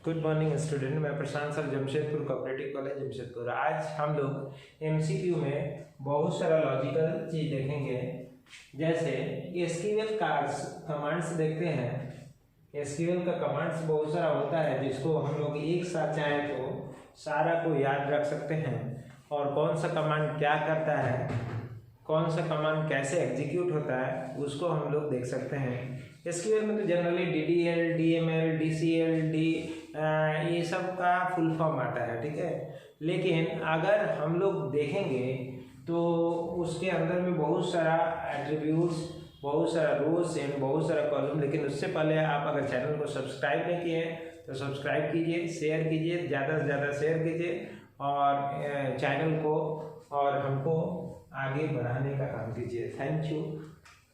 Good morning student, मैं Prashant sir, Jamshedpur cooperative college Jamshedpur. आज हम लोग एमसीक्यू में बहुत सारा लॉजिकल चीज देखेंगे। जैसे एसक्यूएल कमांड्स देखते हैं। एसक्यूएल का कमांड्स बहुत सारा होता है जिसको हम लोग एक साथ चाहे तो सारा को याद रख सकते हैं, और कौन सा कमांड क्या करता है, कौन सा कमांड कैसे एग्जीक्यूट होता है उसको हम लोग देख सकते हैं। एसक्यूएल में तो जनरली डीडीएल, डीएमएल, डीसीएल, ये सब का फुल फॉर्म आता है, ठीक है। लेकिन अगर हम लोग देखेंगे तो उसके अंदर में बहुत सारा एट्रीब्यूट्स, बहुत सारा रोज एंड बहुत सारा कॉलम। लेकिन उससे पहले आप अगर चैनल को सब्सक्राइब नहीं किए तो सब्सक्राइब कीजिए, शेयर कीजिए, ज़्यादा से ज़्यादा शेयर कीजिए और चैनल को और हमको आगे बढ़ाने का काम कीजिए। Thank you.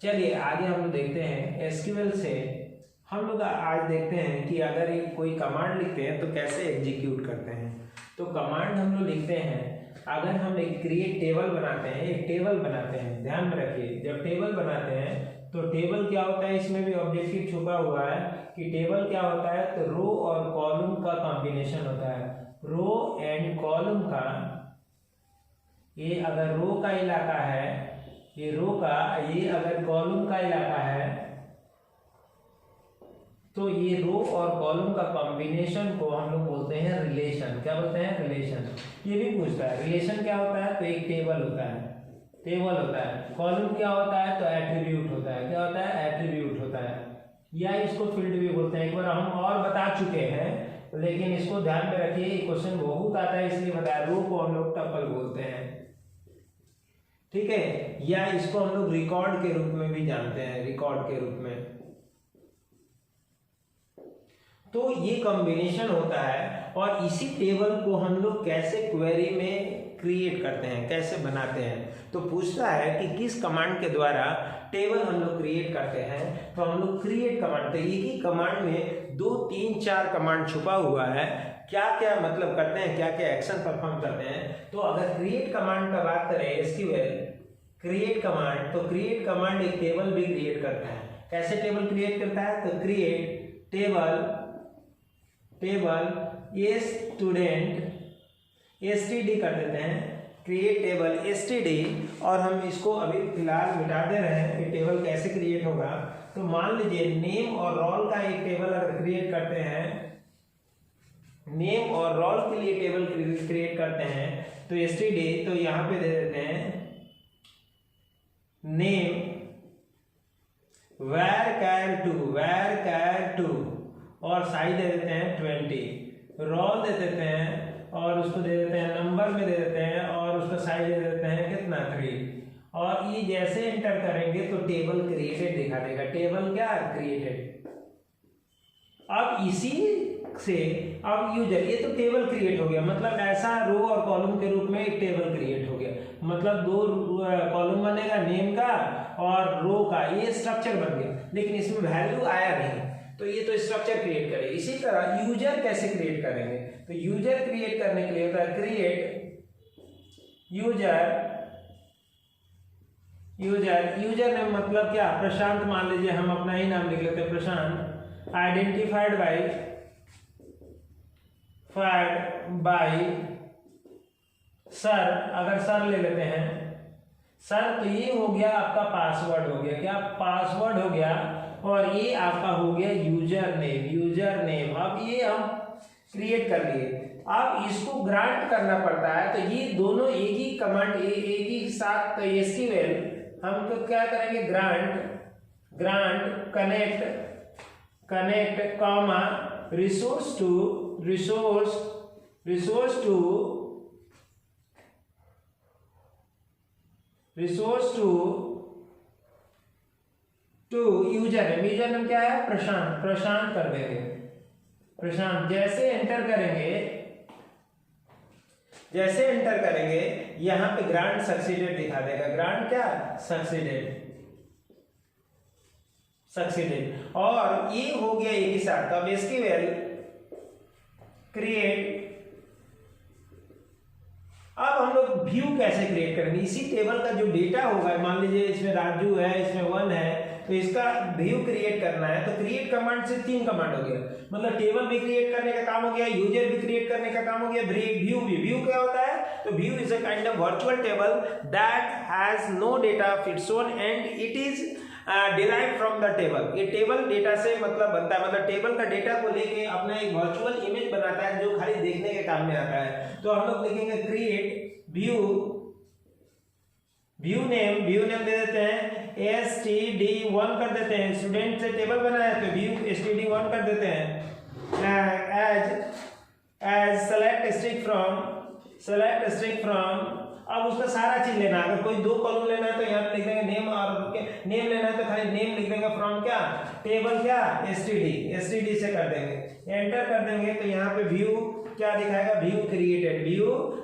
चलिए आगे हम लोग देखते हैं। एसक्यूएल से हम लोग आज देखते हैं कि अगर ये कोई कमांड लिखते हैं तो कैसे एग्जीक्यूट करते हैं। तो कमांड हम लोग लिखते हैं, अगर हम एक क्रिएट टेबल बनाते हैं, एक टेबल बनाते हैं, ध्यान में रखिए, जब टेबल बनाते हैं तो टेबल क्या होता है, इसमें भी ऑब्जेक्टिव छुपा हुआ है कि टेबल क्या होता है, तो रो और कॉलम का कॉम्बिनेशन होता है। रो एंड कॉलम का, ये अगर रो का इलाका है, ये रो का, ये अगर कॉलम का इलाका है, तो ये रो और कॉलम का कॉम्बिनेशन को हम लोग बोलते हैं रिलेशन। क्या बोलते हैं? रिलेशन। ये भी पूछता है रिलेशन क्या होता है, तो एक टेबल होता है, टेबल होता है। कॉलम क्या होता है, तो एट्रीब्यूट होता है। क्या होता है? एट्रीब्यूट होता है, या इसको फील्ड भी बोलते हैं। एक बार हम और बता चुके हैं, लेकिन इसको ध्यान में रखिए, क्वेश्चन बहुत आता है इसलिए बताया। रो को हम लोग टपल बोलते हैं, ठीक है, या इसको हम लोग रिकॉर्ड के रूप में भी जानते हैं, रिकॉर्ड के रूप में। तो ये कॉम्बिनेशन होता है, और इसी टेबल को हम लोग कैसे क्वेरी में क्रिएट करते हैं, कैसे बनाते हैं। तो पूछता है कि किस कमांड के द्वारा टेबल हम लोग क्रिएट करते हैं। तो हम लोग क्रिएट कमांड, तो एक ही कमांड में 2, 3, 4 कमांड छुपा हुआ है। क्या क्या मतलब करते हैं, क्या क्या एक्शन परफॉर्म करते हैं। तो अगर क्रिएट कमांड का बात करें, एसक्यूएल क्रिएट कमांड, तो क्रिएट कमांड एक टेबल भी क्रिएट करता है। कैसे टेबल क्रिएट करता है, तो क्रिएट टेबल स्टूडेंट एसटीडी कर देते हैं, क्रिएट टेबल एसटीडी। और हम इसको अभी फिलहाल मिटा दे रहे हैं कि टेबल कैसे क्रिएट होगा। तो मान लीजिए नेम और रोल का एक टेबल अगर क्रिएट करते हैं, नेम और रोल के लिए टेबल क्रिएट करते हैं, तो एसटीडी, तो यहाँ पे दे देते हैं नेम var टू और साइज दे देते हैं 20, रोल दे देते हैं और उसको दे देते हैं नंबर में दे देते हैं, और उसका साइज दे देते हैं कितना 3। और ये जैसे एंटर करेंगे तो टेबल क्रिएटेड दिखा देगा। टेबल क्या? क्रिएटेड। अब इसी से अब यूजर, ये तो टेबल क्रिएट हो गया, मतलब ऐसा रो और कॉलम के रूप में एक टेबल क्रिएट हो गया। मतलब 2 कॉलम बनेगा नेम का और रो का, ये स्ट्रक्चर बन गया। लेकिन इसमें वैल्यू आया नहीं, तो ये तो स्ट्रक्चर क्रिएट करे। इसी तरह यूजर कैसे क्रिएट करेंगे, तो यूजर क्रिएट करने के लिए होता है क्रिएट यूजर नेम। मतलब क्या? प्रशांत मान लीजिए, हम अपना ही नाम लिख लेते हैं, प्रशांत। आइडेंटिफाइड बाय सर, अगर सर ले लेते हैं सर, तो ये हो गया आपका पासवर्ड हो गया। क्या? पासवर्ड हो गया। और ये आपका हो गया यूजर नेम। अब ये हम क्रिएट कर लिए। अब इसको ग्रांट करना पड़ता है, तो ये दोनों एक ही कमांड, एक ही साथ। तो एसक्यूएल हम तो क्या करेंगे, grant connect comma resource to user name क्या है? प्रशांत कर देंगे, प्रशांत। जैसे एंटर करेंगे यहां पे ग्रांट सक्सीडेड दिखा देगा। ग्रांट क्या? सक्सीडेड। और ये हो गया एक ही साथ। अब एसक्यूएल क्रिएट, अब हम लोग व्यू कैसे क्रिएट करेंगे। इसी टेबल का जो डेटा होगा, मान लीजिए इसमें राजू है, इसमें 1 है, तो इसका व्यू क्रिएट करना है तो क्रिएट कमांड से 3 कमांड हो गया, मतलब टेबल भी क्रिएट करने का काम हो गया, यूजर भी क्रिएट करने का काम हो गया, व्यू भी। व्यू क्या होता है? तो view is a kind of virtual table that has no data of its own and it is derive from the table. ये टेबल डेटा से मतलब बनता है, मतलब टेबल का डेटा को लेके अपना एक वर्चुअल इमेज बनाता है जो खाली देखने के काम में आता है। तो हम लोग लिखेंगे क्रिएट व्यू नेम दे देते हैं std1 कर देते हैं, स्टूडेंट से टेबल बनाया तो व्यू std1 कर देते हैं, एज सेलेक्ट स्ट्रिंग फ्रॉम। अब उसका सारा चीज लेना, अगर कोई 2 कॉलम लेना है तो यहाँ पे लिख देंगे नेम, और नेम लेना है तो खाली नेम लिख देंगे फ्रॉम क्या टेबल क्या std से कर देंगे, एंटर कर देंगे तो यहाँ पे व्यू क्या दिखाएगा, व्यू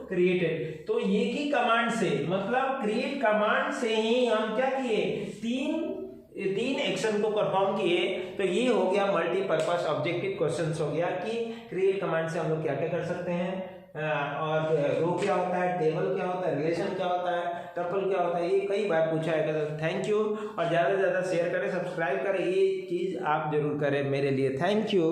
क्रिएटेड। तो ये की कमांड से मतलब क्रिएट कमांड से ही हम क्या किए, तीन एक्शन को परफॉर्म किए। तो ये हो गया मल्टीपर्पस ऑब्जेक्टिव क्वेश्चंस हो गया कि क्रिएट कमांड से हम लोग क्या क्या कर सकते हैं, और रो क्या होता है, टेबल क्या होता है, रिलेशन क्या होता है, टपल क्या होता है, ये कई बार पूछा है। तो थैंक यू, और ज़्यादा से ज़्यादा शेयर करें, सब्सक्राइब करें, ये चीज़ आप जरूर करें मेरे लिए। Thank you.